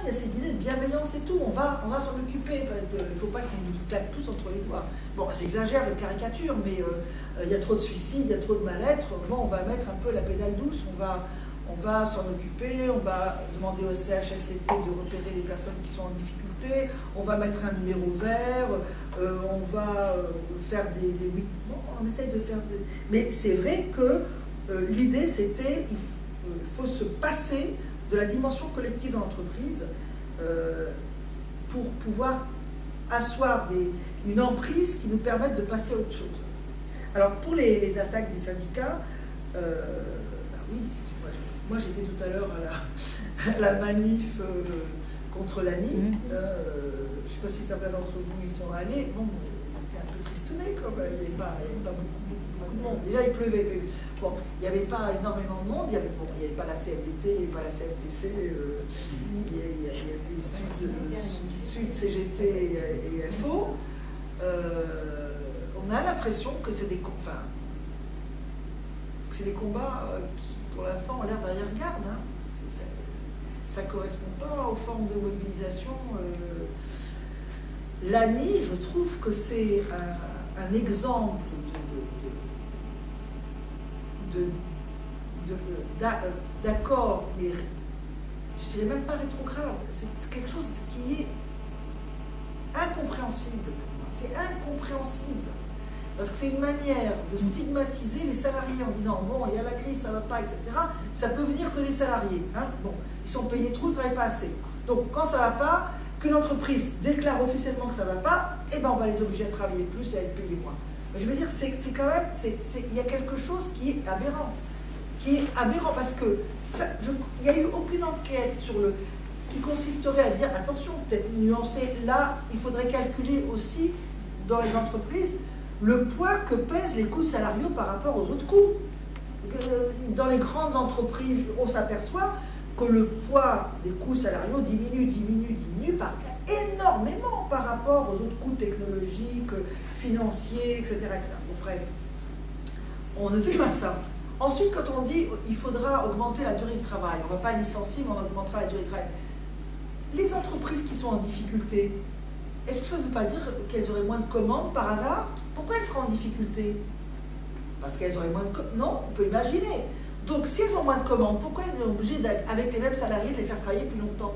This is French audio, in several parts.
il y a cette idée de bienveillance et tout, on va s'en occuper, il ne faut pas qu'ils nous claquent tous entre les doigts. Bon, j'exagère, je caricature, mais il y a trop de suicides, il y a trop de mal-être, bon, on va mettre un peu la pédale douce, on va s'en occuper, on va demander au CHSCT de repérer les personnes qui sont en difficulté, on va mettre un numéro vert, on va faire des oui, non, on essaye de faire des... Mais c'est vrai que l'idée c'était, il faut se passer de la dimension collective de l'entreprise pour pouvoir asseoir une emprise qui nous permette de passer à autre chose. Alors pour les attaques des syndicats, oui, moi j'étais tout à l'heure à la manif contre l'ANI. Je ne sais pas si certains d'entre vous y sont allés. Bon, c'était un peu tristouné quand même. Il n'y avait pas beaucoup de monde. Déjà, il pleuvait. Mais bon, il n'y avait pas énormément de monde. Il n'y avait pas la CFDT, il n'y avait pas la CFTC. Il y avait Sud, CGT et FO. On a l'impression que c'est des combats qui, pour l'instant, ont l'air d'arrière-garde. Hein. Ça ne correspond pas aux formes de mobilisation. L'ANI, je trouve que c'est un exemple d'accord, mais je dirais même pas rétrograde. C'est quelque chose qui est incompréhensible pour moi. C'est incompréhensible. Parce que c'est une manière de stigmatiser les salariés en disant bon, il y a la crise, ça ne va pas, etc. Ça peut venir que des salariés. Hein. Bon, ils sont payés trop, ils ne travaillent pas assez. Donc quand ça ne va pas, que l'entreprise déclare officiellement que ça ne va pas, eh ben, on va les obliger à travailler plus et à être payés moins. Mais je veux dire, c'est quand même, il y a quelque chose qui est aberrant. Parce que il n'y a eu aucune enquête qui consisterait à dire attention, peut-être nuancer, là, il faudrait calculer aussi dans les entreprises le poids que pèsent les coûts salariaux par rapport aux autres coûts. Dans les grandes entreprises, on s'aperçoit que le poids des coûts salariaux diminue énormément par rapport aux autres coûts technologiques, financiers, etc. Bon, bref, on ne fait pas ça. Ensuite, quand on dit il faudra augmenter la durée de travail, on ne va pas licencier, mais on augmentera la durée de travail. Les entreprises qui sont en difficulté, est-ce que ça ne veut pas dire qu'elles auraient moins de commandes par hasard? Pourquoi elles seraient en difficulté? Parce qu'elles auraient moins de commandes. Non, on peut imaginer. Donc, si elles ont moins de commandes, pourquoi elles sont obligées, avec les mêmes salariés, de les faire travailler plus longtemps?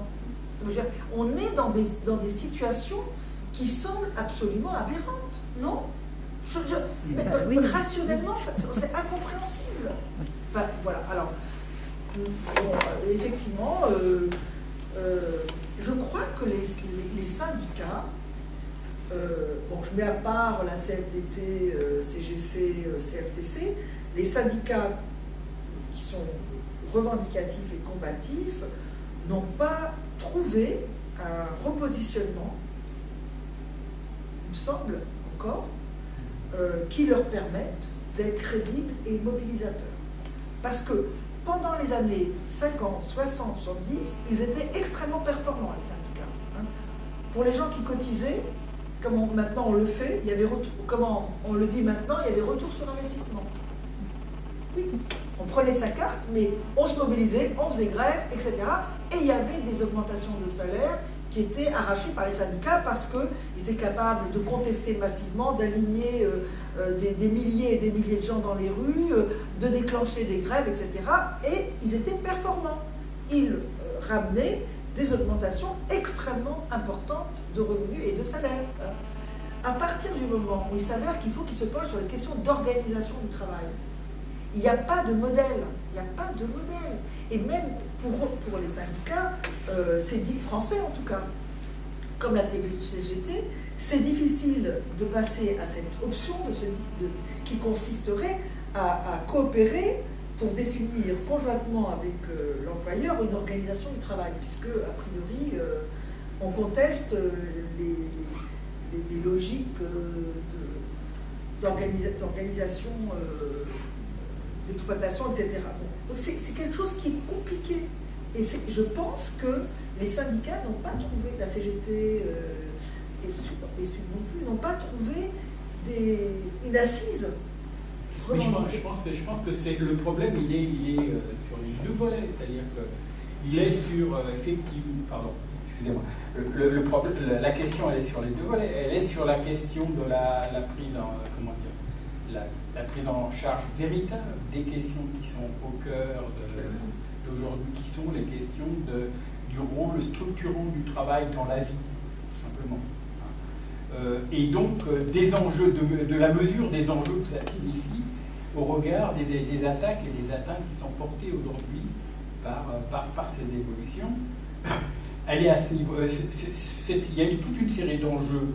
On est dans des situations qui semblent absolument aberrantes, non? Oui. Rationnellement, c'est incompréhensible. Enfin, voilà. Alors, bon, effectivement, je crois que les syndicats, bon, je mets à part la CFDT, CGC, CFTC, les syndicats qui sont revendicatifs et combatifs n'ont pas trouvé un repositionnement, il me semble encore, qui leur permette d'être crédibles et mobilisateurs. Parce que pendant les années 50, 60, 70, ils étaient extrêmement performants, les syndicats. Hein. Pour les gens qui cotisaient, comme maintenant on le fait, il y avait comment on le dit maintenant, il y avait retour sur investissement. Oui, on prenait sa carte, mais on se mobilisait, on faisait grève, etc. Et il y avait des augmentations de salaire qui étaient arrachées par les syndicats parce qu'ils étaient capables de contester massivement, d'aligner des milliers et des milliers de gens dans les rues, de déclencher des grèves, etc. Et ils étaient performants. Ils ramenaient des augmentations extrêmement importantes de revenus et de salaires. À partir du moment où il s'avère qu'il faut qu'ils se penchent sur les questions d'organisation du travail, il n'y a pas de modèle. Il n'y a pas de modèle. Et même pour les syndicats, c'est dit français en tout cas, comme la CGT, c'est difficile de passer à cette option qui consisterait à coopérer pour définir conjointement avec l'employeur une organisation du travail, puisque, a priori, on conteste les logiques d'organisation, d'exploitation, etc. Donc c'est quelque chose qui est compliqué. Et je pense que les syndicats n'ont pas trouvé, la CGT et Sud non plus, n'ont pas trouvé une assise. Mais je pense que c'est le problème, il est sur les deux volets, c'est-à-dire qu'il est sur excusez-moi. La question, elle est sur les deux volets. Elle est sur la question de la prise en, comment dire, la prise en charge véritable des questions qui sont au cœur d'aujourd'hui, qui sont les questions du rôle structurant du travail dans la vie, tout simplement. Et donc des enjeux, de la mesure des enjeux que ça signifie au regard des attaques et des atteintes qui sont portées aujourd'hui par ces évolutions. Elle est à ce niveau. Il y a toute une série d'enjeux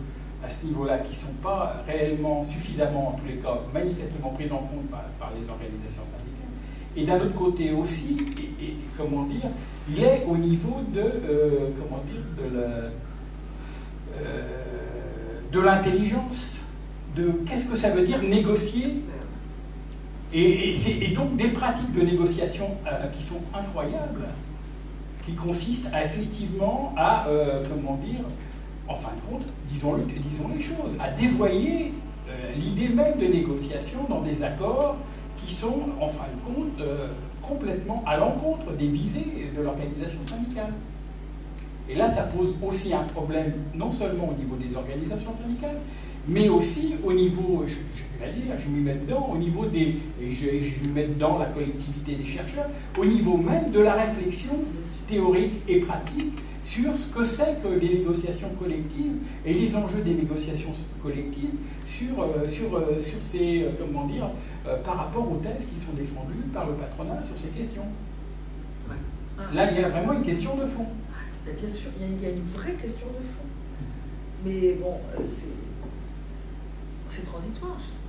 à ce niveau-là qui ne sont pas réellement suffisamment, en tous les cas, manifestement pris en compte par les organisations syndicales. Et d'un autre côté aussi, comment dire, il est au niveau de l'intelligence, de qu'est-ce que ça veut dire négocier, et donc des pratiques de négociation qui sont incroyables, qui consistent effectivement à, comment dire, en fin de compte, disons les choses, à dévoyer l'idée même de négociation dans des accords qui sont, en fin de compte, complètement à l'encontre des visées de l'organisation syndicale. Et là, ça pose aussi un problème, non seulement au niveau des organisations syndicales, mais aussi au niveau, je m'y mets dedans, au niveau des, et je mets dedans la collectivité des chercheurs, au niveau même de la réflexion théorique et pratique sur ce que c'est que les négociations collectives et les enjeux des négociations collectives sur ces, comment dire, par rapport aux thèses qui sont défendues par le patronat sur ces questions. Là, il y a vraiment une question de fond. Bien sûr, il y a une vraie question de fond. Mais bon, c'est transitoire, j'espère.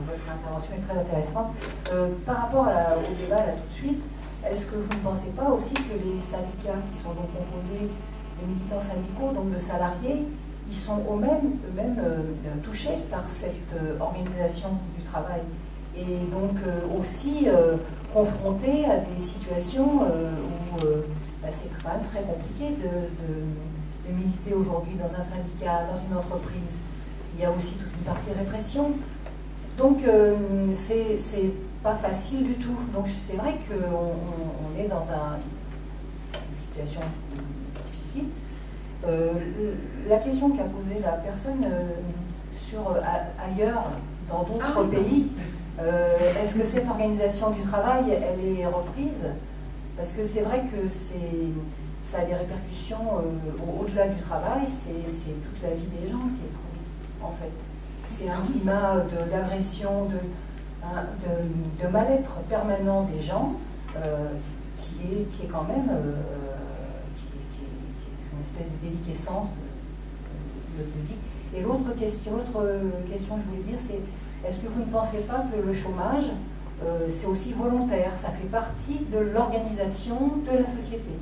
Votre intervention est très intéressante. Par rapport au débat là tout de suite, est-ce que vous ne pensez pas aussi que les syndicats qui sont donc composés de militants syndicaux, donc de salariés, ils sont eux-mêmes touchés par cette organisation du travail et donc aussi confrontés à des situations où c'est quand même très compliqué de militer aujourd'hui dans un syndicat, dans une entreprise. Il y a aussi toute une partie répression. Donc c'est pas facile du tout. Donc c'est vrai qu'on est dans une situation difficile. La question qu'a posée la personne sur ailleurs, dans d'autres pays, est-ce que cette organisation du travail, elle est reprise? Parce que c'est vrai que ça a des répercussions au-delà du travail, c'est toute la vie des gens qui est troublée, en fait. C'est un climat d'agression, de mal-être permanent des gens qui est quand même une espèce de déliquescence de vie. Et l'autre question que je voulais dire, c'est est-ce que vous ne pensez pas que le chômage, c'est aussi volontaire, ça fait partie de l'organisation de la société,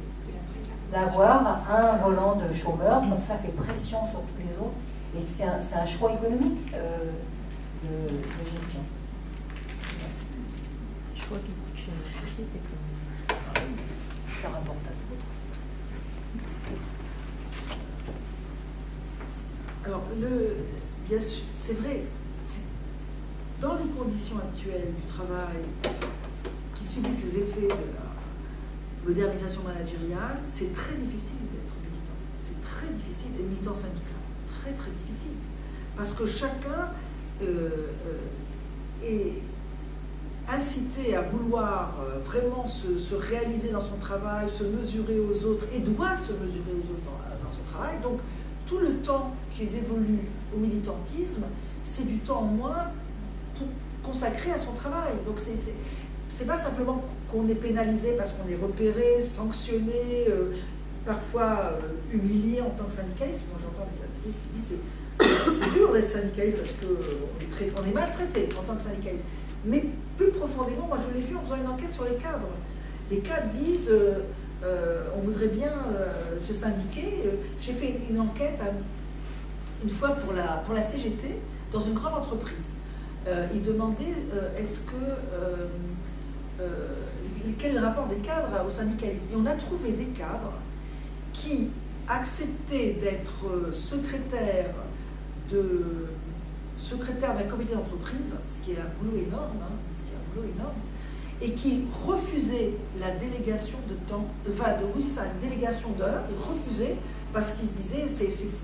d'avoir un volant de chômeurs, comme ça fait pression sur tous les autres, et que c'est un choix économique de gestion. Un choix qui coûte cher à la société, quand même. Ça rapporte à tout. Alors, bien sûr, c'est vrai, dans les conditions actuelles du travail qui subissent les effets de la modernisation managériale, c'est très difficile d'être militant. C'est très difficile, et militant syndical. Très très difficile. Parce que chacun est incité à vouloir vraiment se réaliser dans son travail, se mesurer aux autres, et doit se mesurer aux autres dans son travail. Donc, tout le temps qui est dévolu au militantisme, c'est du temps en moins consacré à son travail. Donc c'est pas simplement qu'on est pénalisé parce qu'on est repéré, sanctionné, parfois humilié en tant que syndicaliste. Moi j'entends des syndicalistes qui disent c'est dur d'être syndicaliste parce qu'on est maltraité en tant que syndicaliste. Mais plus profondément, moi je l'ai vu en faisant une enquête sur les cadres. Les cadres disent on voudrait bien se syndiquer. J'ai fait une enquête une fois pour la CGT dans une grande entreprise. Ils demandaient quel est le rapport des cadres au syndicalisme. Et on a trouvé des cadres qui acceptaient d'être secrétaires secrétaire d'un comité d'entreprise, ce qui est un boulot énorme, et qui refusait la délégation de temps, une délégation d'heures, il refusait parce qu'il se disait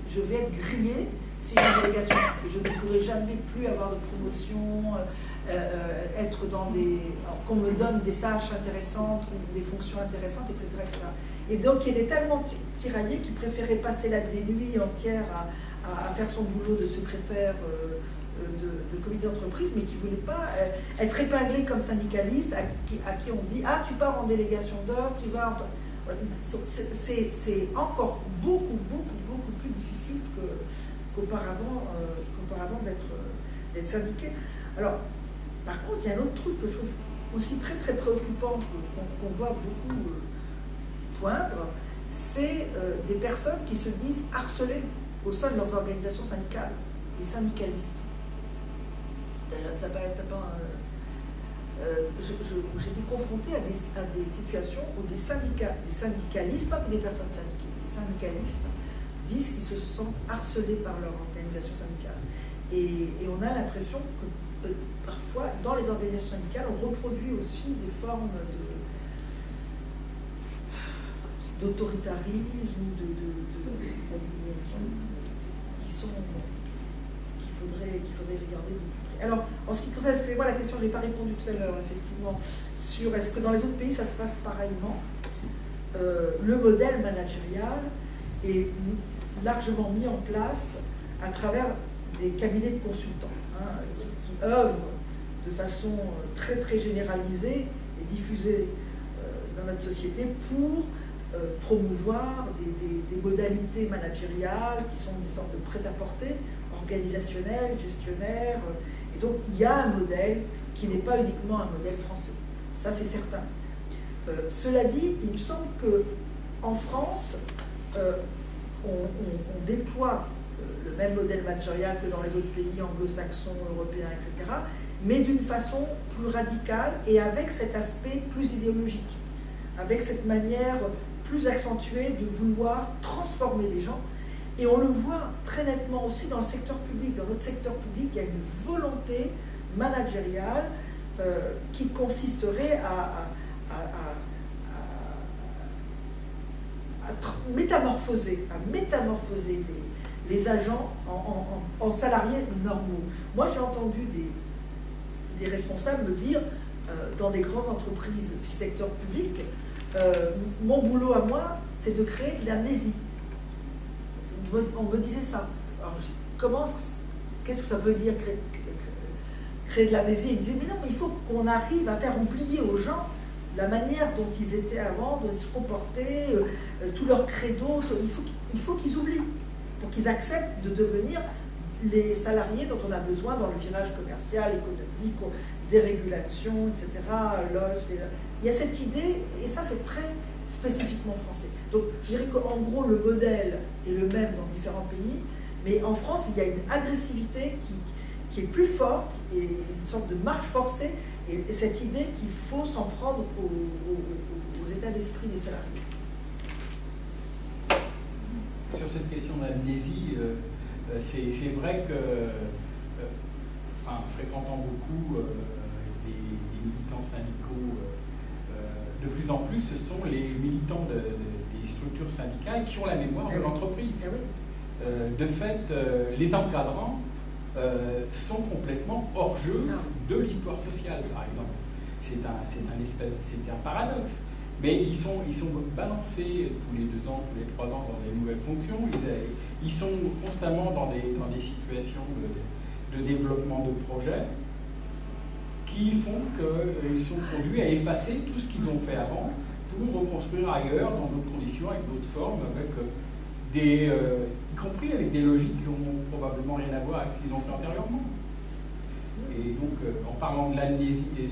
je vais être grillé si j'ai une délégation, je ne pourrai jamais plus avoir de promotion, être qu'on me donne des tâches intéressantes ou des fonctions intéressantes, etc. etc. Et donc il était tellement tiraillé qu'il préférait passer des nuits entières à faire son boulot de secrétaire de comité d'entreprise, mais qui ne voulait pas être épinglé comme syndicaliste, à qui on dit « Ah, tu pars en délégation d'heures, tu vas... » C'est encore beaucoup plus difficile qu'auparavant d'être syndiqué. Alors, par contre, il y a un autre truc que je trouve aussi très très préoccupant, qu'on voit beaucoup poindre, c'est des personnes qui se disent harcelées au sein de leurs organisations syndicales, les syndicalistes. J'ai été confrontée à des situations où des syndicalistes, pas des personnes syndiquées, des syndicalistes disent qu'ils se sentent harcelés par leur organisation syndicale. Et on a l'impression que parfois, dans les organisations syndicales, on reproduit aussi des formes d'autoritarisme, qu'il faudrait regarder de plus près. Alors, en ce qui concerne, excusez-moi la question, je n'ai pas répondu tout à l'heure, effectivement, sur est-ce que dans les autres pays ça se passe pareillement. Le modèle managérial est largement mis en place à travers des cabinets de consultants qui œuvrent de façon très très généralisée et diffusée dans notre société pour promouvoir des modalités managériales qui sont des sortes de prêt-à-porter, organisationnels, gestionnaires. Et donc il y a un modèle qui n'est pas uniquement un modèle français. Ça c'est certain. Cela dit, il me semble qu'en France, on déploie le même modèle managérial que dans les autres pays anglo-saxons, européens, etc., mais d'une façon plus radicale et avec cet aspect plus idéologique, avec cette manière plus accentuée de vouloir transformer les gens. Et on le voit très nettement aussi dans le secteur public. Dans notre secteur public, il y a une volonté managériale qui consisterait à métamorphoser les agents en salariés normaux. Moi, j'ai entendu des responsables me dire, dans des grandes entreprises du secteur public, mon boulot à moi, c'est de créer de l'amnésie. On me disait ça. Alors, qu'est-ce que ça veut dire créer de l'amnésie? Ils me disaient, mais non, mais il faut qu'on arrive à faire oublier aux gens la manière dont ils étaient avant, de se comporter, tout leur credo. Il faut qu'ils oublient, pour qu'ils acceptent de devenir les salariés dont on a besoin dans le virage commercial, économique, dérégulation, etc. Il y a cette idée, et ça c'est très spécifiquement français. Donc je dirais qu'en gros le modèle est le même dans différents pays, mais en France il y a une agressivité qui est plus forte, et une sorte de marche forcée, et cette idée qu'il faut s'en prendre aux états d'esprit des salariés. Sur cette question d'amnésie, c'est vrai que, fréquentant beaucoup des militants syndicaux, de plus en plus, ce sont les militants des structures syndicales qui ont la mémoire de l'entreprise. De fait, les encadrants sont complètement hors jeu de l'histoire sociale, par exemple. C'est un paradoxe. Mais ils sont balancés tous les 2 ans, tous les 3 ans dans des nouvelles fonctions. Ils sont constamment dans des situations de développement de projets qui font qu'ils sont conduits à effacer tout ce qu'ils ont fait avant pour reconstruire ailleurs, dans d'autres conditions, avec d'autres formes, avec y compris avec des logiques qui n'ont probablement rien à voir avec ce qu'ils ont fait antérieurement. Et donc, en parlant de l'amnésie, des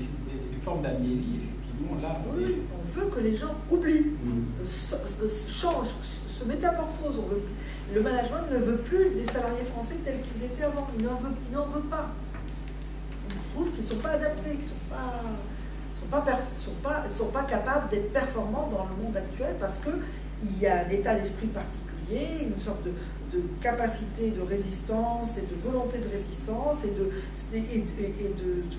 formes d'amnésie, effectivement, là... Oui, on veut que les gens oublient, changent, se métamorphosent. Le management ne veut plus des salariés français tels qu'ils étaient avant. Il n'en veut pas. Il trouve qu'ils ne sont pas adaptés, qu'ils ne sont pas capables d'être performants dans le monde actuel parce qu'il y a un état d'esprit particulier, une sorte de de capacité de résistance et de volonté de résistance et de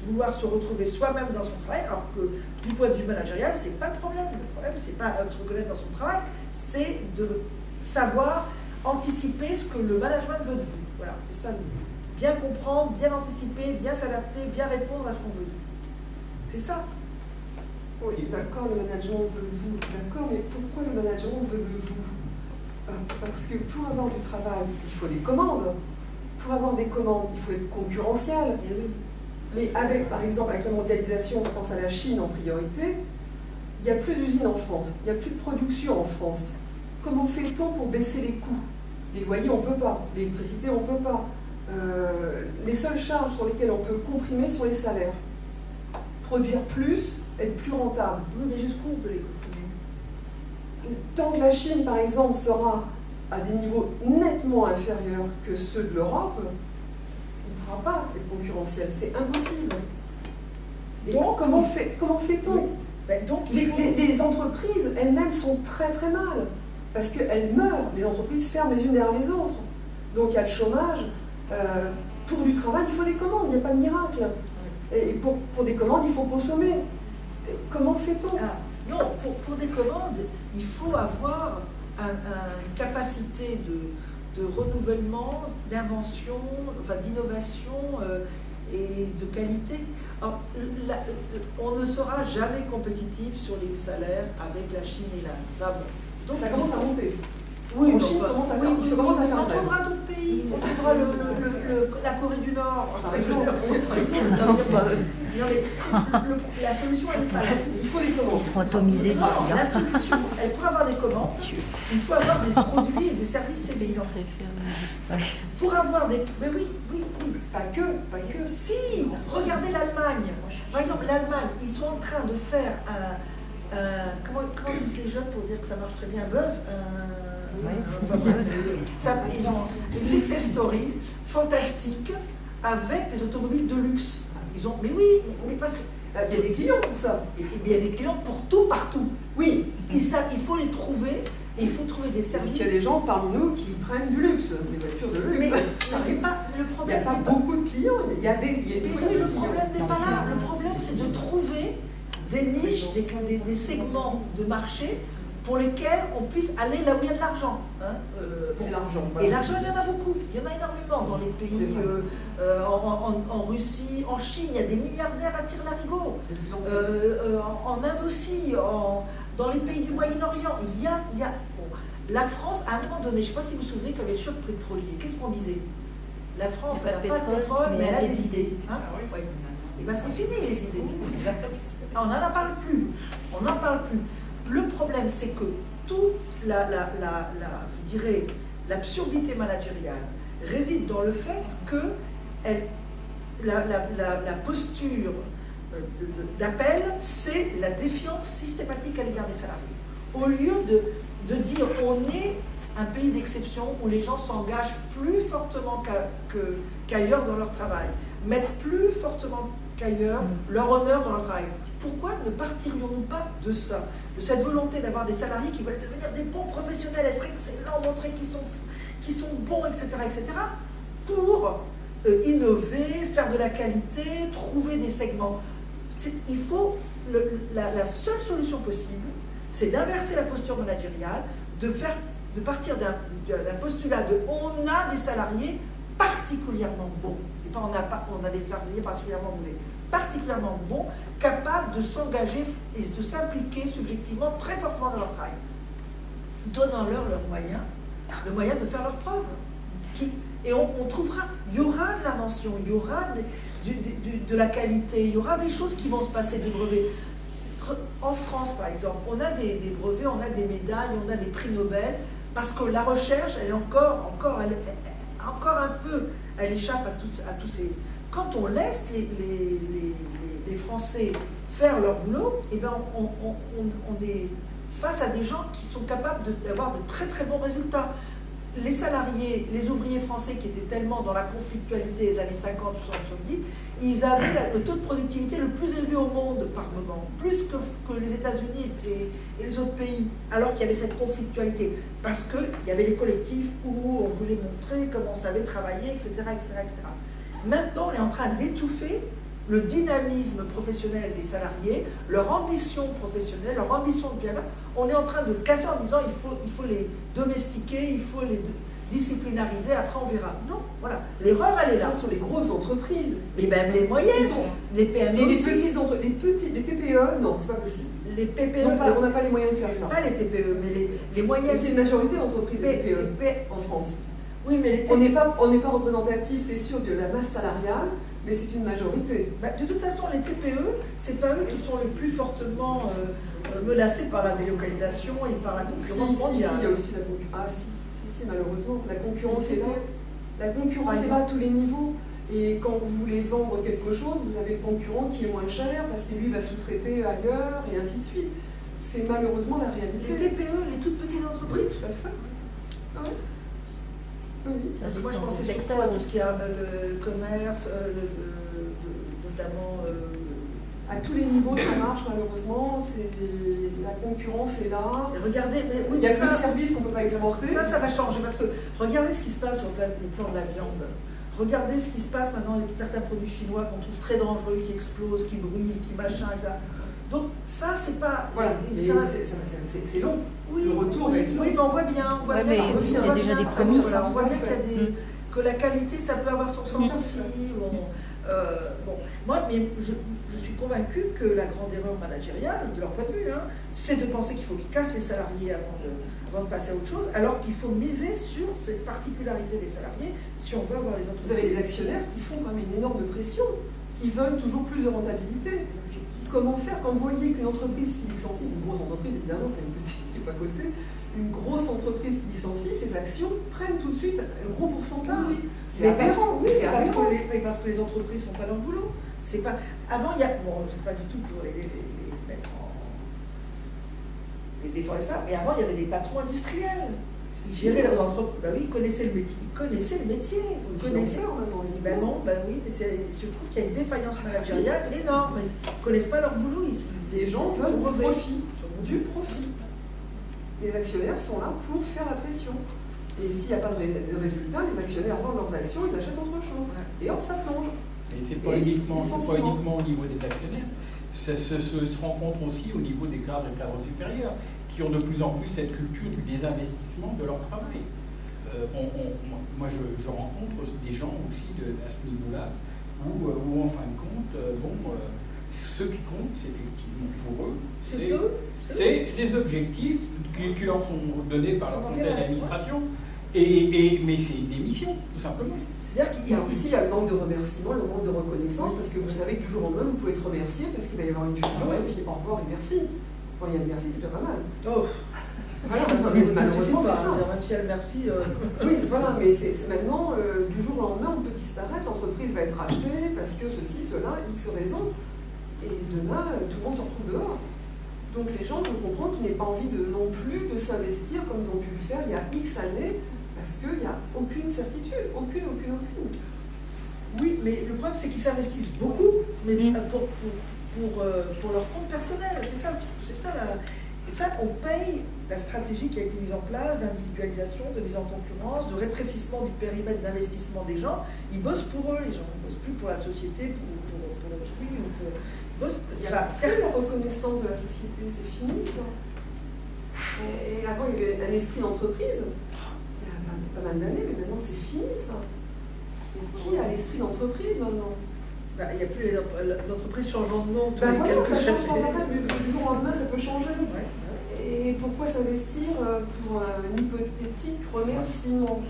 vouloir se retrouver soi-même dans son travail, alors que du point de vue managérial, c'est pas le problème. Le problème, c'est pas de se reconnaître dans son travail, c'est de savoir anticiper ce que le management veut de vous. Voilà, c'est ça. Bien comprendre, bien anticiper, bien s'adapter, bien répondre à ce qu'on veut de vous. C'est ça. Oui, d'accord, le management veut de vous, d'accord, mais pourquoi le management veut de vous? Parce que pour avoir du travail, il faut des commandes. Pour avoir des commandes, il faut être concurrentiel. Mais avec, par exemple, avec la mondialisation, je pense à la Chine en priorité, il n'y a plus d'usines en France, il n'y a plus de production en France. Comment fait-on pour baisser les coûts? Les loyers, on ne peut pas. L'électricité, on ne peut pas. Les seules charges sur lesquelles on peut comprimer sont les salaires. Produire plus, être plus rentable. Oui, mais jusqu'où on peut les comprimer? Tant que la Chine, par exemple, sera à des niveaux nettement inférieurs que ceux de l'Europe, on ne pourra pas être concurrentiel. C'est impossible. Et donc, comment fait-on? Oui. Ben, donc, les entreprises elles-mêmes sont très très mal. Parce qu'elles meurent. Les entreprises ferment les unes derrière les autres. Donc il y a le chômage. Pour du travail, il faut des commandes. Il n'y a pas de miracle. Et pour des commandes, il faut consommer. Et comment fait-on? Non, pour des commandes, il faut avoir une capacité de renouvellement, d'invention, enfin d'innovation et de qualité. Alors, on ne sera jamais compétitif sur les salaires avec la Chine et l'Inde. Enfin, bon. Donc, ça commence à monter. Oui, en Chine, commence à faire, on faire trouvera d'autres pays. On trouvera la Corée du Nord. Par exemple. Non, mais la solution, elle n'est pas là. Il faut les commandes. Ils seront atomisés d'ici Non, là. la solution, elle pourrait avoir des commandes. Il faut avoir des produits et des services séduisants. Pour avoir des... Mais oui. Pas que. Si, regardez l'Allemagne. Par exemple, l'Allemagne, ils sont en train de faire comment disent les jeunes pour dire que ça marche très bien? Buzz. Enfin, bref, ils ont une success story fantastique avec les automobiles de luxe. Ils ont, mais oui, mais parce que il y a des clients pour ça. il y a des clients pour tout, partout. Oui. Et ça, il faut les trouver. Et il faut trouver des Parce services. qu'il y a des gens parmi nous qui prennent du luxe, des voitures de luxe. Mais c'est pas le Il n'y problème. a pas beaucoup de clients. Il y a des Mais le problème n'est pas là. Le problème, c'est de trouver des niches, des segments de marché pour lesquels on puisse aller là où il y a de l'argent. C'est l'argent. Et l'argent, il y en a beaucoup. Il y en a énormément dans les pays, en Russie, en Chine, il y a des milliardaires à tire-larigot. En Inde aussi, dans les pays du Moyen-Orient, il y a bon, la France, à un moment donné, je ne sais pas si vous vous souvenez qu'il y avait le choc pétrolier. Qu'est-ce qu'on disait? La France, elle n'a pas de pétrole, mais elle a des idées. Hein? Oui. Et bien c'est fini les idées. On n'en parle plus. On n'en parle plus. Le problème, c'est que toute je dirais, l'absurdité managériale réside dans le fait que la posture d'appel, c'est la défiance systématique à l'égard des salariés. Au lieu de dire on est un pays d'exception où les gens s'engagent plus fortement qu'ailleurs dans leur travail, mettent plus fortement qu'ailleurs leur honneur dans leur travail. Pourquoi ne partirions-nous pas de ça, de cette volonté d'avoir des salariés qui veulent devenir des bons professionnels, être excellents, montrer qu'ils sont bons, etc., pour innover, faire de la qualité, trouver des segments. Il faut la seule solution possible, c'est d'inverser la posture managériale, de partir d'un postulat de on a des salariés particulièrement bons, et pas on a des salariés particulièrement mauvais, particulièrement bons, capables de s'engager et de s'impliquer subjectivement très fortement dans leur travail. Donnons-leur le moyen de faire leurs preuves. Et on trouvera, il y aura de l'invention, il y aura de la qualité, il y aura des choses qui vont se passer, des brevets. En France, par exemple, on a des brevets, on a des médailles, on a des prix Nobel, parce que la recherche, elle est encore un peu, elle échappe à tous ces... Quand on laisse les Français faire leur boulot, eh ben on est face à des gens qui sont capables d'avoir de très très bons résultats. les salariés, les ouvriers français qui étaient tellement dans la conflictualité des années 50, 70, ils avaient le taux de productivité le plus élevé au monde par moment, plus que les États-Unis et les autres pays, alors qu'il y avait cette conflictualité, parce qu'il y avait les collectifs où on voulait montrer comment on savait travailler, etc., etc., etc. Maintenant, on est en train d'étouffer le dynamisme professionnel des salariés, leur ambition professionnelle, leur ambition de bien faire. On est en train de le casser en disant il faut les domestiquer, il faut les disciplinariser, après on verra. Non, voilà, l'erreur elle est là. Ça sont les grosses entreprises. Mais même les moyennes, les PME Et les aussi. les TPE, non, c'est pas possible. Les PPE, On n'a pas les moyens de faire ça. pas les TPE, mais les Et moyennes. c'est une majorité d'entreprises Mais- TPE mais- en France. Oui, mais les On TPE. n'est pas représentatif, c'est sûr, de la masse salariale, mais c'est une majorité. De toute façon, les TPE, c'est pas eux qui sont les plus fortement menacés par la délocalisation et par la concurrence mondiale. il y a aussi la concurrence. Ah si, malheureusement, la concurrence est là. La concurrence Par est là à tous les niveaux. Et quand vous voulez vendre quelque chose, vous avez le concurrent qui est moins cher parce que lui va sous-traiter ailleurs et ainsi de suite. C'est malheureusement la réalité. Les TPE, les toutes petites Oui, entreprises. tout à fait. Ah oui. Oui. Parce que moi, je pensais surtout à tout ce qui est le commerce, notamment. À tous les niveaux, ça marche malheureusement. La concurrence est là. Et regardez, mais oui, Il y a mais plus de ça, services qu'on ne peut pas exporter. ça va changer parce que regardez ce qui se passe sur le plan de la viande. Regardez ce qui se passe maintenant avec certains produits chinois qu'on trouve très dangereux, qui explosent, qui brûlent, qui machin, etc. Donc ça, c'est pas. Voilà, ça va- c'est long. Oui, Le retour oui, va être long. oui, mais on voit bien. On voit Ouais, bien, mais il y a on voit déjà bien, des ça, prémices, voilà, on voit tout à bien qu'il y a fait. que la qualité, ça peut avoir son sens aussi. Bon, moi, mais je suis convaincue que la grande erreur managériale, de leur point de vue, c'est de penser qu'il faut qu'ils cassent les salariés avant de passer à autre chose, alors qu'il faut miser sur cette particularité des salariés si on veut avoir des entreprises. Vous avez les actionnaires qui font quand même une énorme pression, qui veulent toujours plus de rentabilité. Comment faire quand vous voyez qu'une entreprise qui licencie, une grosse entreprise évidemment, pas une petite qui n'est pas cotée, une grosse entreprise qui licencie, ses actions prennent tout de suite un gros pourcentage. Oui, C'est aberrant. oui, C'est parce aberrant. mais parce que les entreprises font pas leur boulot. C'est pas. Avant, il y a. Bon, c'est pas du tout pour les mettre en. Les déforesteurs, mais avant, il y avait des patrons industriels. Ils géraient leurs entreprises. Ben oui, ils connaissaient le métier. Ils connaissaient le métier. Ils connaissaient. Ben non, ben oui, mais je trouve qu'il y a une défaillance managériale énorme. Ils ne connaissent pas leur boulot. Les gens ils veulent sont du mauvais. profit. Ils sont Du mauvais. profit. Les actionnaires sont là pour faire la pression. Et s'il n'y a pas de résultat, les actionnaires vendent leurs actions, ils achètent autre chose. Et hop, ça plonge. Mais ce n'est pas, uniquement au niveau des actionnaires, ça se rencontre aussi au niveau des cadres et cadres supérieurs, qui ont de plus en plus cette culture du désinvestissement de leur travail. Moi, je rencontre des gens aussi à ce niveau-là, où en fin de compte, ce qui compte, c'est effectivement pour eux, c'est les objectifs qui leur sont donnés par leur conseil d'administration. Mais c'est une démission, tout simplement. C'est-à-dire qu'il Il y a aussi le manque de remerciement, le manque de reconnaissance, parce que vous savez que du jour au lendemain, vous pouvez être remercié parce qu'il va y avoir une fusion, et puis au revoir et merci. Quand il y a le merci, c'est déjà pas mal. Oh, Voilà, ça malheureusement, c'est ça. Michel, merci. Oui, voilà, mais c'est maintenant, du jour au lendemain, on peut disparaître, l'entreprise va être rachetée parce que ceci, cela, X raisons, et demain, tout le monde se retrouve dehors. Donc les gens, je comprends qu'ils n'aient pas envie non plus de s'investir comme ils ont pu le faire il y a X années, parce qu'il n'y a aucune certitude, aucune. Oui, mais le problème, c'est qu'ils s'investissent beaucoup, mais pour leur compte personnel. C'est ça le truc. C'est ça, et ça, on paye la stratégie qui a été mise en place d'individualisation, de mise en concurrence, de rétrécissement du périmètre d'investissement des gens. Ils bossent pour eux, les gens. Ils ne bossent plus pour la société, pour autrui. Il y a plus la reconnaissance de la société, c'est fini ça. Et avant, il y avait un esprit d'entreprise. Il y a pas mal d'années, mais maintenant c'est fini ça. Qui a l'esprit d'entreprise maintenant? Il n'y a plus l'entreprise changeant de nom tous Ben les voilà, quelques ça change sans années. arrêt, du jour au lendemain, ça peut changer. Ouais. Et pourquoi s'investir pour un hypothétique remerciement?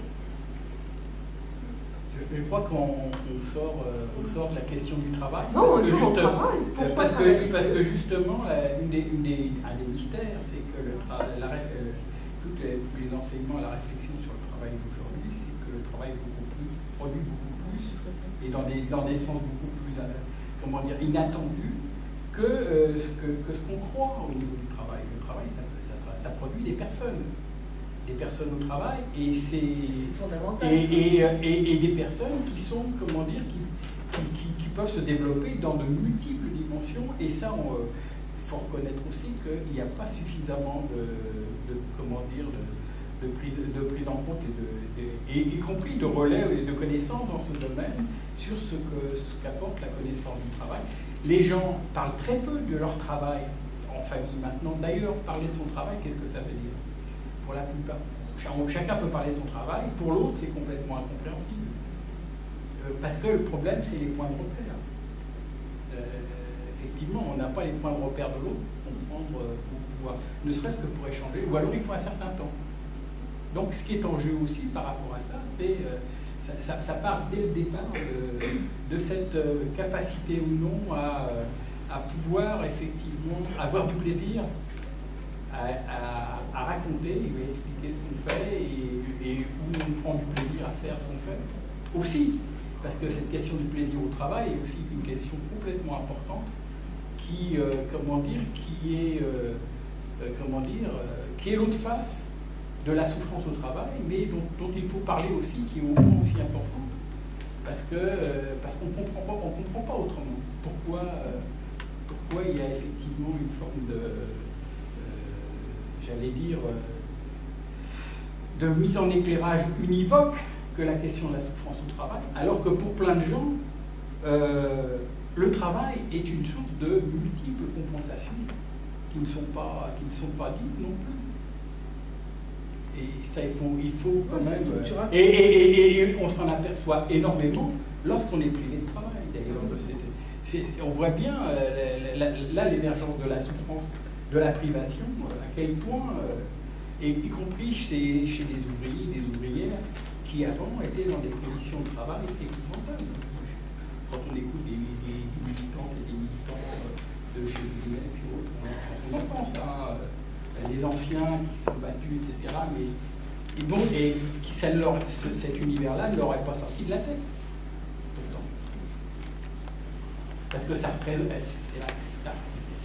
Je crois qu'on sort de la question du travail. Non, on est Parce que toujours en justement- travail. Pourquoi travailler parce que plus? justement, un des mystères, c'est que tous les enseignements, la réflexion sur le travail d'aujourd'hui, c'est que le travail produit beaucoup plus, et dans des sens beaucoup plus inattendus que ce qu'on croit au niveau du travail. Le travail, ça produit des personnes. des personnes au travail, et C'est fondamental. et des personnes qui sont, comment dire, qui peuvent se développer dans de multiples dimensions, et ça, il faut reconnaître aussi qu'il n'y a pas suffisamment de prise en compte, et y compris de relais et de connaissances dans ce domaine, sur ce qu'apporte la connaissance du travail. Les gens parlent très peu de leur travail en famille maintenant. D'ailleurs, parler de son travail, qu'est-ce que ça veut dire? Pour la plupart, chacun peut parler de son travail, pour l'autre, c'est complètement incompréhensible. Parce que le problème, c'est les points de repère. Effectivement, on n'a pas les points de repère de l'autre pour pouvoir, ne serait-ce que pour échanger, ou alors il faut un certain temps. Donc, ce qui est en jeu aussi par rapport à ça, c'est ça part dès le départ de cette capacité ou non à pouvoir effectivement avoir du plaisir à raconter et à expliquer ce qu'on fait et où on prend du plaisir à faire ce qu'on fait. Aussi, parce que cette question du plaisir au travail est aussi une question complètement importante qui est l'autre face de la souffrance au travail, mais dont il faut parler aussi, qui est au moins aussi importante, parce qu'on comprend pas autrement pourquoi il y a effectivement une forme de mise en éclairage univoque que la question de la souffrance au travail, alors que pour plein de gens, le travail est une source de multiples compensations qui ne sont pas dites non plus. Et ça, il faut quand même. Et on s'en aperçoit énormément lorsqu'on est privé de travail, d'ailleurs. On voit bien là l'émergence de la souffrance, de la privation, à quel point, y compris chez des ouvriers, des ouvrières, qui avant étaient dans des conditions de travail épouvantables. Quand on écoute des militantes et des militants de chez Business et autres, on entend ça. Les anciens qui se sont battus, etc. Mais cet univers-là ne leur est pas sorti de la tête. Pourtant. Parce que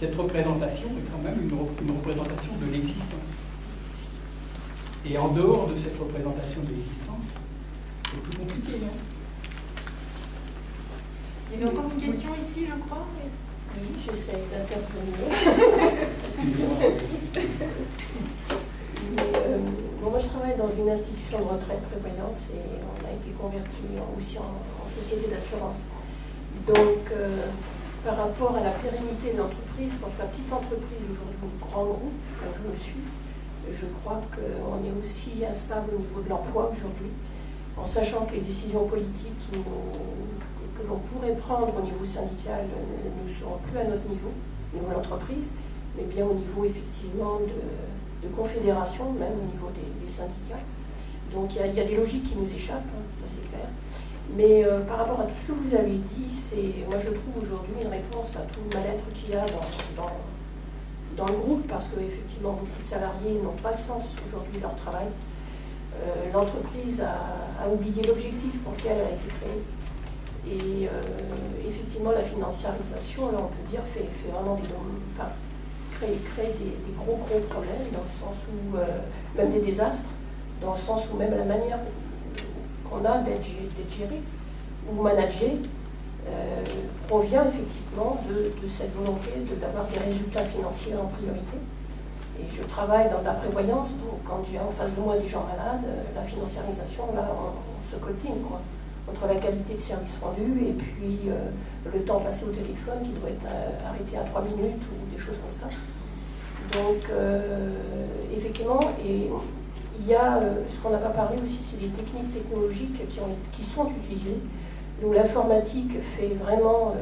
cette représentation est quand même une représentation de l'existence. Et en dehors de cette représentation de l'existence, c'est plus compliqué. Hein. Il y avait encore une question ici, je crois. Oui, j'essaie d'intervenir. Moi, je travaille dans une institution de retraite prévoyance et on a été converti aussi en société d'assurance. Donc, par rapport à la pérennité de l'entreprise, quand la petite entreprise aujourd'hui, ou grand groupe, comme je le suis, je crois qu'on est aussi instable au niveau de l'emploi aujourd'hui, en sachant que les décisions politiques que l'on pourrait prendre au niveau syndical ne seront plus à notre niveau, au niveau de l'entreprise, mais bien au niveau effectivement de confédération, même au niveau des syndicats. Donc il y a des logiques qui nous échappent, hein, ça c'est clair. Mais par rapport à tout ce que vous avez dit, moi je trouve aujourd'hui une réponse à tout le mal-être qu'il y a dans le groupe, parce qu'effectivement beaucoup de salariés n'ont pas le sens aujourd'hui de leur travail. L'entreprise a oublié l'objectif pour lequel elle a été créée. Et effectivement, la financiarisation, là, on peut dire, fait vraiment crée des gros problèmes, dans le sens où, même des désastres, dans le sens où même la manière qu'on a d'être géré ou managé provient effectivement de cette volonté d'avoir des résultats financiers en priorité. Et je travaille dans la prévoyance, donc quand j'ai en face de moi des gens malades, la financiarisation, là, on se cotine, quoi. Entre la qualité de service rendu et puis le temps passé au téléphone qui doit être arrêté à 3 minutes ou des choses comme ça. Donc, effectivement, et il y a ce qu'on n'a pas parlé aussi, c'est les techniques technologiques qui sont utilisées. Où l'informatique fait vraiment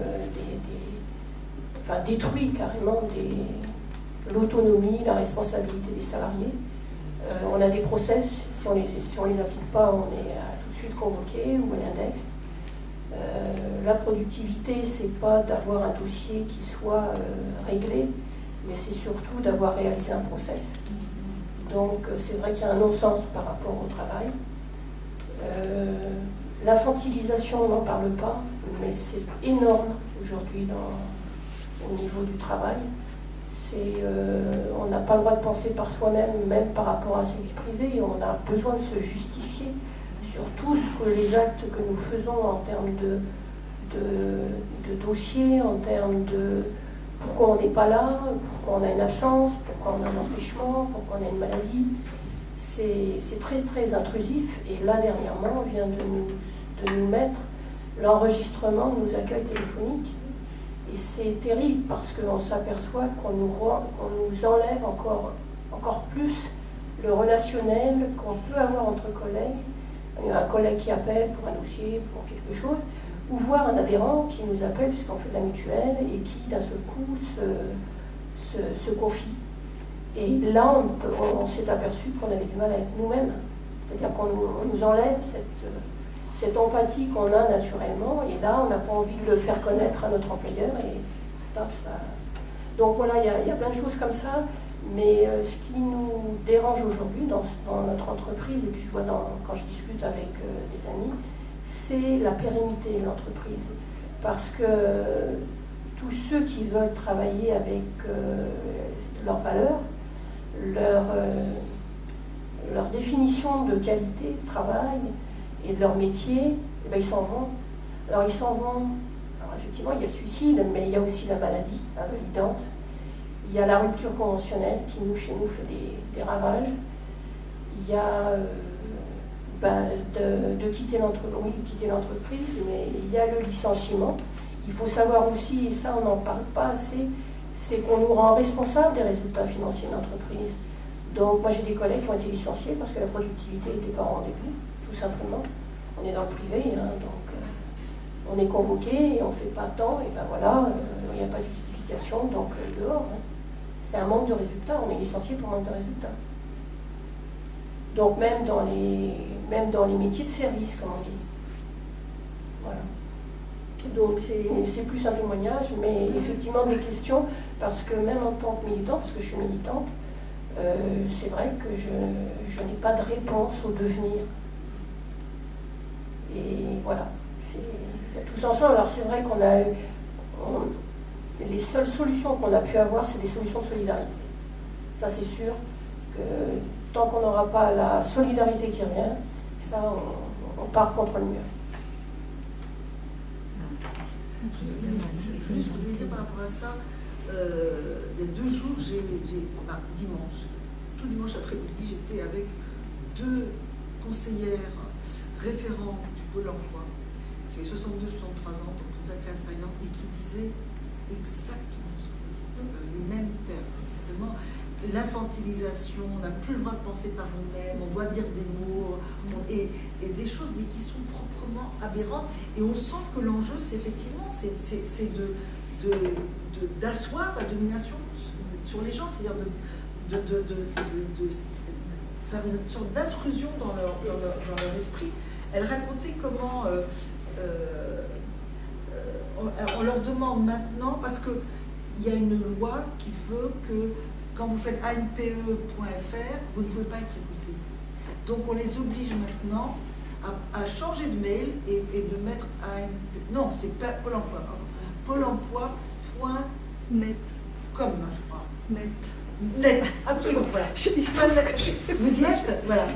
détruit carrément l'autonomie, la responsabilité des salariés. On a des process, si on les applique pas, on est tout de suite convoqué ou un index. La productivité, c'est pas d'avoir un dossier qui soit réglé, mais c'est surtout d'avoir réalisé un process. Donc c'est vrai qu'il y a un non-sens par rapport au travail. L'infantilisation, on n'en parle pas, mais c'est énorme aujourd'hui au niveau du travail. On n'a pas le droit de penser par soi-même, même par rapport à ses vies privées. On a besoin de se justifier sur tout ce que les actes que nous faisons en termes de dossiers, en termes de pourquoi on n'est pas là, pourquoi on a une absence, pourquoi on a un empêchement, pourquoi on a une maladie. C'est très très intrusif. Et là, dernièrement, on vient de nous mettre l'enregistrement de nos accueils téléphoniques. Et c'est terrible parce qu'on s'aperçoit qu'on nous enlève encore plus le relationnel qu'on peut avoir entre collègues. Un collègue qui appelle pour un dossier, pour quelque chose, ou voir un adhérent qui nous appelle puisqu'on fait de la mutuelle et qui d'un seul coup se confie. Et là, on s'est aperçu qu'on avait du mal à être nous-mêmes. C'est-à-dire qu'on nous enlève cette empathie qu'on a naturellement, et là, on n'a pas envie de le faire connaître à notre employeur. Et là, donc voilà, il y a plein de choses comme ça, mais ce qui nous dérange aujourd'hui dans notre entreprise, et puis je vois quand je discute avec des amis, c'est la pérennité de l'entreprise. Parce que tous ceux qui veulent travailler avec leurs valeurs, leur définition de qualité de travail et de leur métier, eh bien, ils s'en vont. Alors ils s'en vont, alors effectivement il y a le suicide, mais il y a aussi la maladie invalidante, il y a la rupture conventionnelle qui chez nous fait des ravages, il y a de quitter l'entreprise, mais il y a le licenciement. Il faut savoir aussi, et ça on n'en parle pas assez, c'est qu'on nous rend responsables des résultats financiers de l'entreprise. Donc moi j'ai des collègues qui ont été licenciés parce que la productivité n'était pas au rendez-vous, tout simplement. On est dans le privé, hein, donc on est convoqué et on ne fait pas tant, et ben voilà, il n'y a pas de justification, donc dehors. Hein. C'est un manque de résultats, on est licencié pour manque de résultats. Donc même dans les métiers de service, comme on dit. Voilà. Donc c'est plus un témoignage, mais effectivement des questions, parce que même en tant que militante, parce que je suis militante, c'est vrai que je n'ai pas de réponse au devenir. Et voilà, il y a tous ensemble. Alors c'est vrai qu'on a eu, les seules solutions qu'on a pu avoir, c'est des solutions de solidarité. Ça c'est sûr que tant qu'on n'aura pas la solidarité qui revient, ça on part contre le mur. Je voulais juste vous dire par rapport à ça, il y a 2 jours, dimanche, tout dimanche après-midi, j'étais avec 2 conseillères référentes du Pôle emploi, qui avaient 62-63 ans, donc une sacrée expérience, et qui disaient exactement ce que vous dites, les mêmes termes. C'est vraiment l'infantilisation, on n'a plus le droit de penser par nous-mêmes, on doit dire des mots, et des choses mais qui sont proprement aberrantes. Et on sent que l'enjeu, c'est effectivement d'asseoir la domination sur les gens, c'est-à-dire de faire une sorte d'intrusion dans leur esprit. Elle racontait comment on leur demande maintenant, parce qu'il y a une loi qui veut que quand vous faites anpe.fr, vous ne pouvez pas être écouté. Donc on les oblige maintenant à changer de mail et de mettre ANP. Non, c'est Pôle emploi, pardon. Pôle emploi.net. Comme, je crois. Net, absolument, voilà. Vous y êtes, voilà.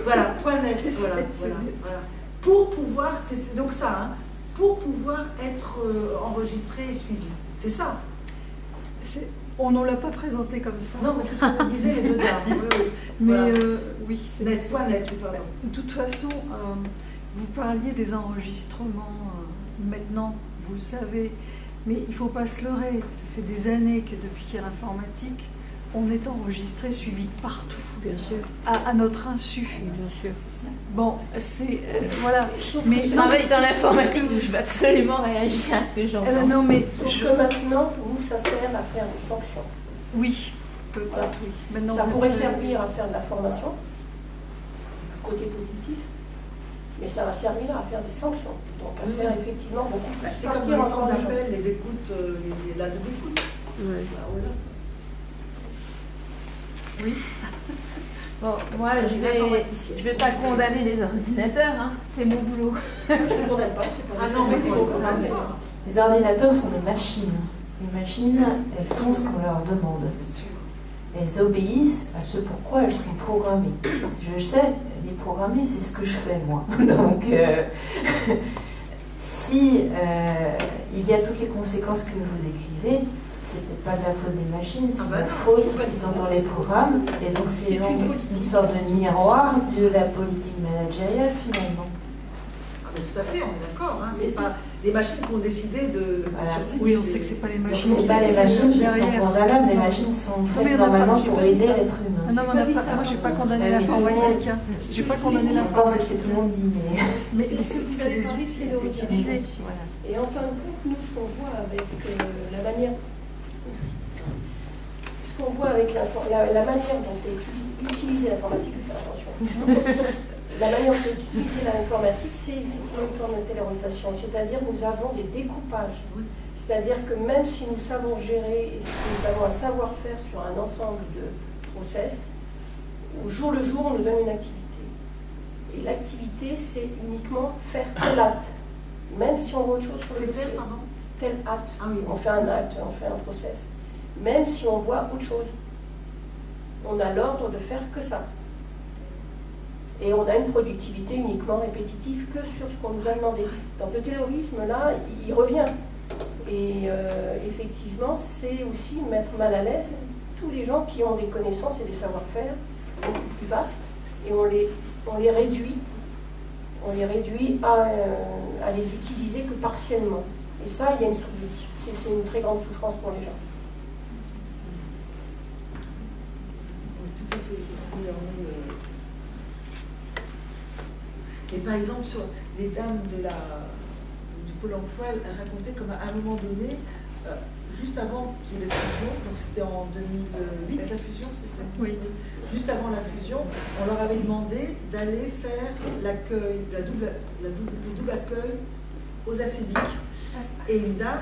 Voilà, .net, voilà. Pour pouvoir, c'est donc ça, hein, pour pouvoir être enregistré et suivi. C'est ça. On ne l'a pas présenté comme ça. Non, mais c'est ce que vous disiez les 2 dames. Oui. Mais voilà. oui, c'est net, pardon. De toute façon, vous parliez des enregistrements maintenant, vous le savez, mais il ne faut pas se leurrer. Ça fait des années que depuis qu'il y a l'informatique, on est enregistré, suivi partout. Bien sûr. À notre insu. Bien sûr. Bon, c'est... voilà. Mais je travaille dans l'informatique, donc je vais absolument réagir à ce que j'entends. Non, mais... Sauf que maintenant, nous, ça sert à faire des sanctions. Oui, peut-être, voilà. oui. Maintenant, ça pourrait servir à faire de la formation, côté positif, mais ça va servir à faire des sanctions. Donc à faire effectivement beaucoup plus. C'est comme les centres d'appel, les écoutes, la double écoute. Ouais. Oui. Bon, moi, je vais pas condamner les ordinateurs, hein. C'est mon boulot. Je ne condamne pas. Ah non, mais on ne condamne pas. Les ordinateurs sont des machines. Les machines, elles font ce qu'on leur demande. Bien sûr. Elles obéissent à ce pourquoi elles sont programmées. Je sais, les programmer, c'est ce que je fais, moi. Donc, si il y a toutes les conséquences que vous décrivez, c'est peut-être pas de la faute des machines, c'est de la faute dans les programmes. Et donc, c'est une sorte de miroir de la politique managériale, finalement. Tout à fait, on est d'accord. Hein. C'est pas les machines qui ont décidé de. Voilà. Oui, on sait que c'est pas les machines. C'est pas les machines qui sont condamnables, les machines sont faites normalement pour aider l'être humain. Ah non, mais moi, j'ai pas condamné l'informatique. Hein. J'ai pas condamné Pourtant, l'informatique. c'est ce que tout le monde dit, mais c'est les outils utilisés. voilà. Et en fin de compte, nous, ce qu'on voit avec la manière. Ce qu'on voit avec la manière dont est utilisée l'informatique, attention. La manière d'utiliser l'informatique, c'est effectivement une forme de taylorisation, c'est-à-dire nous avons des découpages. C'est-à-dire que même si nous savons gérer et si nous avons un savoir-faire sur un ensemble de process, au jour le jour, on nous donne une activité. Et l'activité, c'est uniquement faire tel acte. Même si on voit autre chose sur le dossier. Tel acte. Ah oui. On fait un acte, on fait un process. Même si on voit autre chose. On a l'ordre de faire que ça. Et on a une productivité uniquement répétitive que sur ce qu'on nous a demandé. Donc le taylorisme, là, il revient. Et effectivement, c'est aussi mettre mal à l'aise tous les gens qui ont des connaissances et des savoir-faire beaucoup plus vastes. Et on les réduit à les utiliser que partiellement. Et ça, il y a c'est une très grande souffrance pour les gens. Tout à fait. Et par exemple, sur les dames du Pôle emploi, elles racontaient comme à un moment donné, juste avant qu'il y ait la fusion, donc c'était en 2008 la fusion, c'est ça? Oui. Juste avant la fusion, on leur avait demandé d'aller faire l'accueil, le double accueil aux acédiques. Et une dame,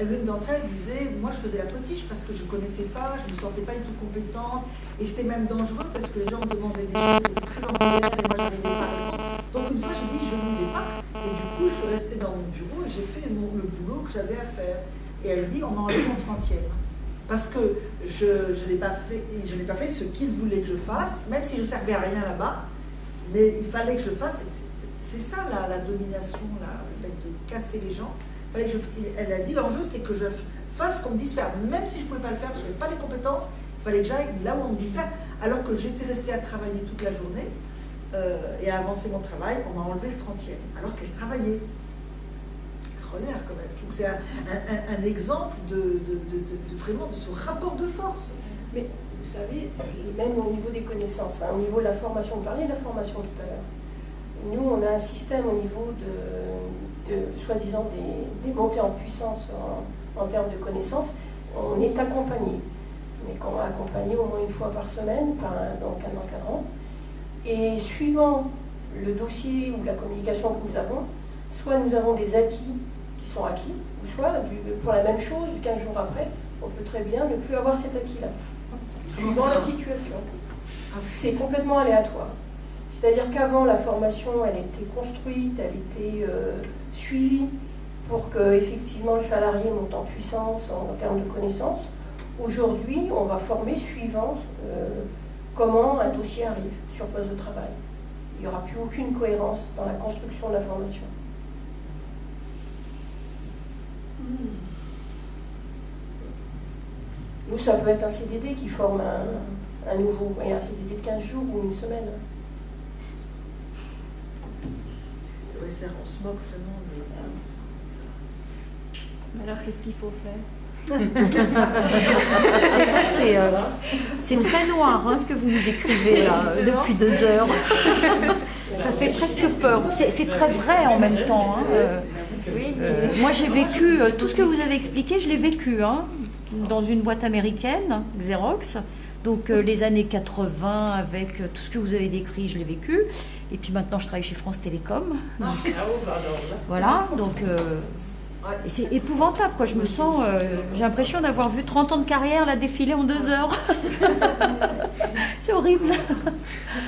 l'une d'entre elles disait, moi je faisais la potiche parce que je ne connaissais pas, je ne me sentais pas du tout compétente, et c'était même dangereux parce que les gens me demandaient des choses, c'était très embrouillard et moi j'arrivais pas à répondre. Donc une fois j'ai dit, je ne voulais pas, et du coup je suis restée dans mon bureau et j'ai fait le boulot que j'avais à faire. Et elle dit, on m'a enlevé mon 30e. Parce que je n'ai pas fait ce qu'il voulait que je fasse, même si je ne servais à rien là-bas, mais il fallait que je fasse. C'est ça la domination, le fait de casser les gens. Elle a dit l'enjeu c'était que je fasse ce qu'on me dise faire, même si je ne pouvais pas le faire, je n'avais pas les compétences, il fallait que j'aille là où on me dit faire. Alors que j'étais restée à travailler toute la journée et à avancer mon travail, on m'a enlevé le 30e, alors qu'elle travaillait. Extraordinaire quand même. Donc c'est un exemple de vraiment de ce rapport de force. Mais vous savez, même au niveau des connaissances, au niveau de la formation, vous parliez de la formation tout à l'heure. Nous, on a un système au niveau de soi-disant des montées en puissance en termes de connaissances. On est accompagné. On est accompagné au moins une fois par semaine par donc un encadrant. Et suivant le dossier ou la communication que nous avons, soit nous avons des acquis qui sont acquis, ou soit pour la même chose, 15 jours après, on peut très bien ne plus avoir cet acquis-là. Suivant la situation. C'est complètement aléatoire. C'est-à-dire qu'avant, la formation, elle était construite, elle était suivie pour que effectivement le salarié monte en puissance en termes de connaissances. Aujourd'hui, on va former suivant comment un dossier arrive sur poste de travail. Il n'y aura plus aucune cohérence dans la construction de la formation. Nous, ça peut être un CDD qui forme un nouveau, et un CDD de 15 jours ou une semaine. Ouais, on se moque vraiment. Mais alors, qu'est-ce qu'il faut faire? C'est vrai que c'est très noir ce que vous nous décrivez là, depuis 2 heures. Ça fait presque peur. C'est très vrai en même temps. Moi j'ai vécu, tout ce que vous avez expliqué, je l'ai vécu dans une boîte américaine, Xerox. Donc les années 80 avec tout ce que vous avez décrit, je l'ai vécu. Et puis maintenant je travaille chez France Télécom. Donc, voilà, donc... Et c'est épouvantable, quoi. Je me sens, j'ai l'impression d'avoir vu 30 ans de carrière là défiler en 2 heures. C'est horrible.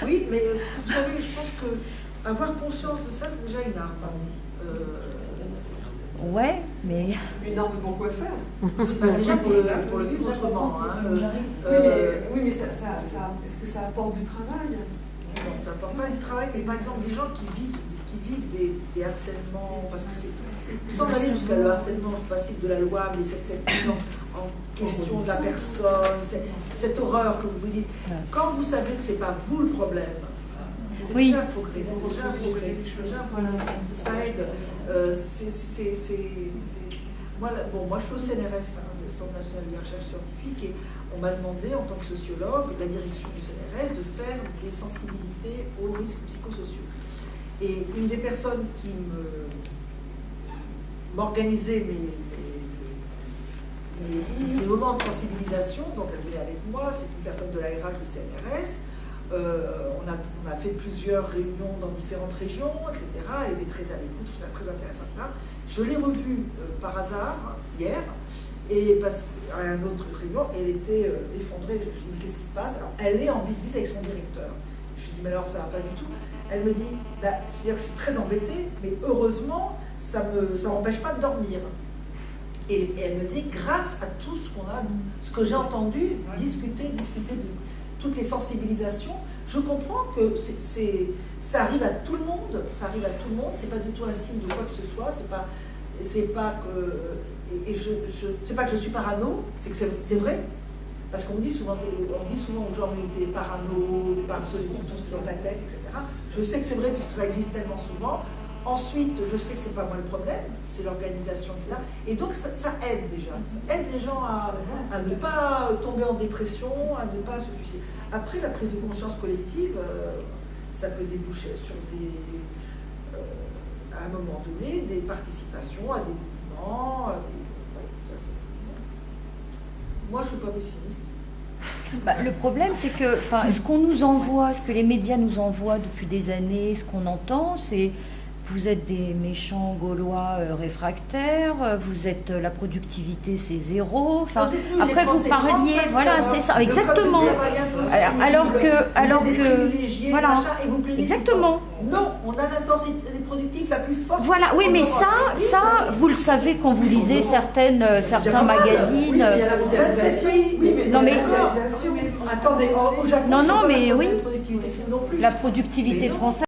Oui, mais vous savez, je pense que avoir conscience de ça, c'est déjà une arme. Ouais, mais... Une norme pour quoi faire? Déjà pour le vivre autrement. Oui, mais ça, est-ce que ça apporte du travail? Non, ça apporte pas du travail, mais par exemple, des gens qui vivent des harcèlements, parce que c'est, sans aller jusqu'à le harcèlement passif de la loi, mais cette mise en question de la personne, cette horreur que vous vous dites, quand vous savez que c'est pas vous le problème, c'est déjà un progrès, ça aide. Moi, je suis au CNRS, le Centre national de recherche scientifique, et on m'a demandé, en tant que sociologue, la direction du CNRS, de faire des sensibilités aux risques psychosociaux. Et une des personnes qui m'organisait mes moments de sensibilisation, donc elle venait avec moi, c'est une personne de l'ARH du CNRS. On a fait plusieurs réunions dans différentes régions, etc. Elle était très à l'écoute, tout ça très intéressant. Je l'ai revue par hasard hier, et à une autre réunion, elle était effondrée. Je lui ai dit, mais qu'est-ce qui se passe? Alors, elle est en bis-bis avec son directeur. Je lui ai dit, mais alors ça va pas du tout. Elle me dit, c'est-à-dire que je suis très embêtée, mais heureusement, ça m'empêche pas de dormir. Et elle me dit, grâce à tout ce que j'ai entendu, discuter de toutes les sensibilisations, je comprends que ça arrive à tout le monde. C'est pas du tout un signe de quoi que ce soit. C'est pas que je suis parano, c'est que c'est vrai. Parce qu'on dit souvent aux gens, mais t'es parano, t'es pas absolument tout c'est dans ta tête, etc. Je sais que c'est vrai puisque ça existe tellement souvent. Ensuite, je sais que c'est pas moi le problème, c'est l'organisation, etc. Et donc ça aide déjà. Ça aide les gens à ne pas tomber en dépression, à ne pas se suicider. Après, la prise de conscience collective, ça peut déboucher sur à un moment donné, des participations à des mouvements. Moi, je ne suis pas pessimiste. Le problème, c'est que ce qu'on nous envoie, ce que les médias nous envoient depuis des années, ce qu'on entend, c'est vous êtes des méchants Gaulois réfractaires, vous êtes la productivité c'est zéro. Enfin, après vous parliez, voilà, c'est ça, exactement. Alors que, voilà, et vous exactement. Non, on a l'intensité productive la plus forte. Voilà, oui, mais ça, vous le savez quand vous lisez certains magazines. Oui, mais il y a la mondialisation. Non mais attendez, au Japon, non, mais oui, la productivité non plus. La productivité française.